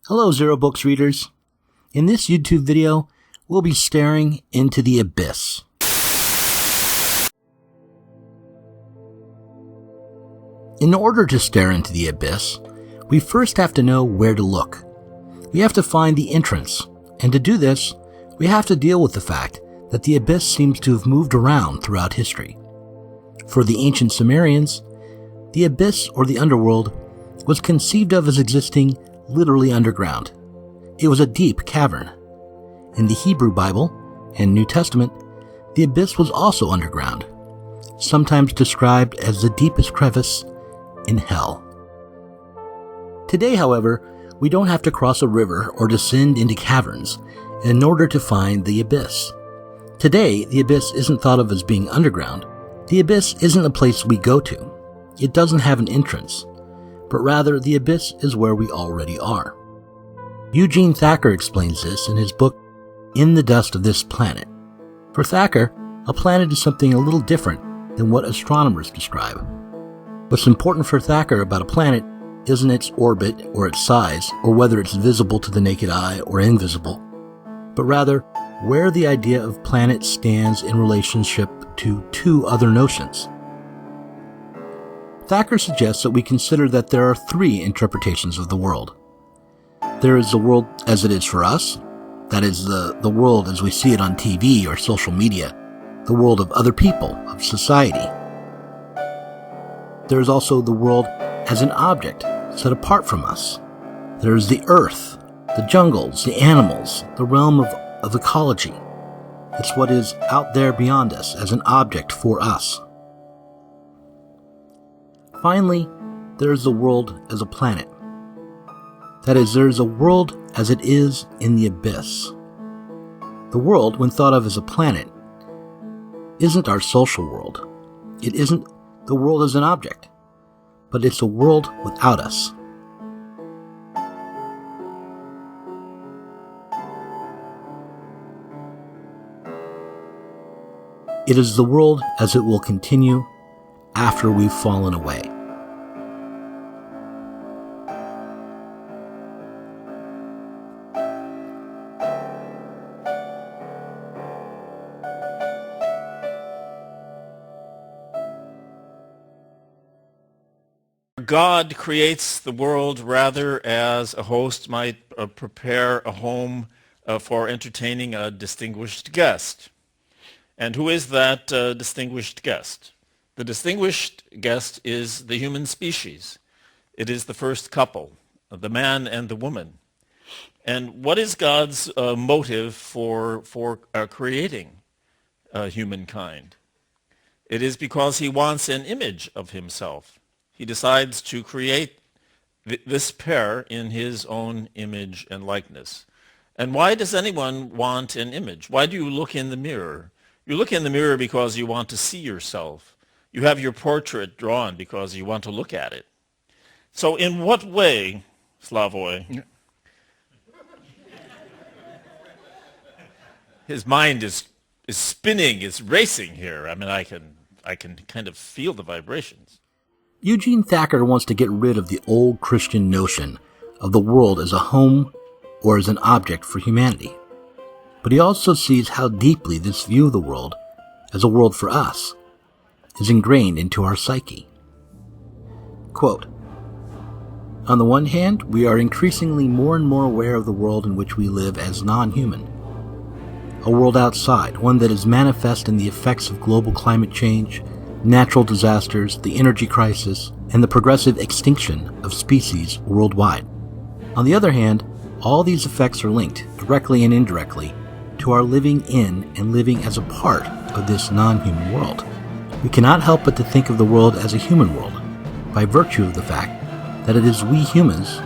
Hello, Zero Books readers. In this YouTube video, we'll be staring into the abyss. In order to stare into the abyss, we first have to know where to look. We have to find the entrance, and to do this, we have to deal with the fact that the abyss seems to have moved around throughout history. For the ancient Sumerians, the abyss or the underworld was conceived of as existing literally underground. It was a deep cavern. In the Hebrew Bible and New Testament, the abyss was also underground, sometimes described as the deepest crevice in hell. Today, however, we don't have to cross a river or descend into caverns in order to find the abyss. Today, the abyss isn't thought of as being underground. The abyss isn't a place we go to. It doesn't have an entrance, but rather the abyss is where we already are. Eugene Thacker explains this in his book, In the Dust of This Planet. For Thacker, a planet is something a little different than what astronomers describe. What's important for Thacker about a planet isn't its orbit or its size, or whether it's visible to the naked eye or invisible, but rather where the idea of planet stands in relationship to two other notions. Thacker suggests that we consider that there are three interpretations of the world. There is the world as it is for us, that is the world as we see it on TV or social media, the world of other people, of society. There is also the world as an object set apart from us. There is the earth, the jungles, the animals, the realm of ecology. It's what is out there beyond us as an object for us. Finally, there is the world as a planet. That is, there is a world as it is in the abyss. The world, when thought of as a planet, isn't our social world. It isn't the world as an object, but it's a world without us. It is the world as it will continue after we've fallen away. God creates the world rather as a host might prepare a home for entertaining a distinguished guest. And who is that distinguished guest? The distinguished guest is the human species. It is the first couple, the man and the woman. And what is God's motive for creating humankind? It is because he wants an image of himself. He decides to create this pair in his own image and likeness. And why does anyone want an image? Why do you look in the mirror? You look in the mirror because you want to see yourself. You have your portrait drawn because you want to look at it. So in what way, Slavoj, his mind is spinning, is racing here. I mean, I can kind of feel the vibrations. Eugene Thacker wants to get rid of the old Christian notion of the world as a home or as an object for humanity. But he also sees how deeply this view of the world as a world for us is ingrained into our psyche. Quote, "On the one hand, we are increasingly more and more aware of the world in which we live as non-human. A world outside, one that is manifest in the effects of global climate change, natural disasters, the energy crisis, and the progressive extinction of species worldwide. On the other hand, all these effects are linked, directly and indirectly, to our living in and living as a part of this non-human world. We cannot help but to think of the world as a human world, by virtue of the fact that it is we humans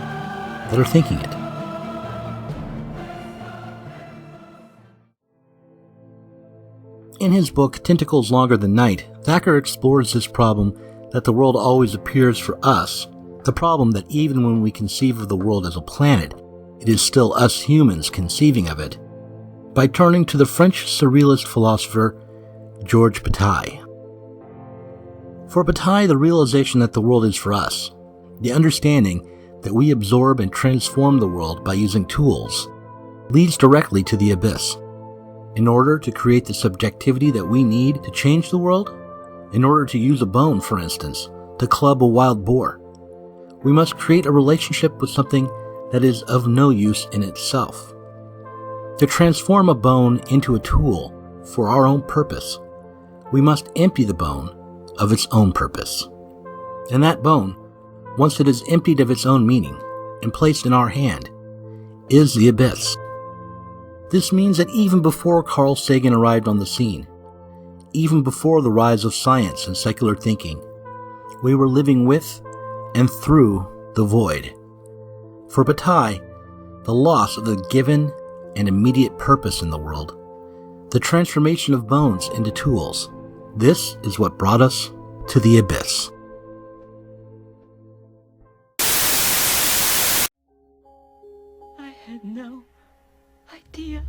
that are thinking it." In his book, Tentacles Longer Than Night, Thacker explores this problem that the world always appears for us, the problem that even when we conceive of the world as a planet, it is still us humans conceiving of it, by turning to the French surrealist philosopher Georges Bataille. For Bataille, the realization that the world is for us, the understanding that we absorb and transform the world by using tools leads directly to the abyss. In order to create the subjectivity that we need to change the world, in order to use a bone, for instance, to club a wild boar, we must create a relationship with something that is of no use in itself. To transform a bone into a tool for our own purpose, we must empty the bone of its own purpose. And that bone, once it is emptied of its own meaning and placed in our hand, is the abyss. This means that even before Carl Sagan arrived on the scene, even before the rise of science and secular thinking, we were living with and through the void. For Bataille, the loss of the given and immediate purpose in the world, the transformation of bones into tools, this is what brought us to the abyss. I had no idea.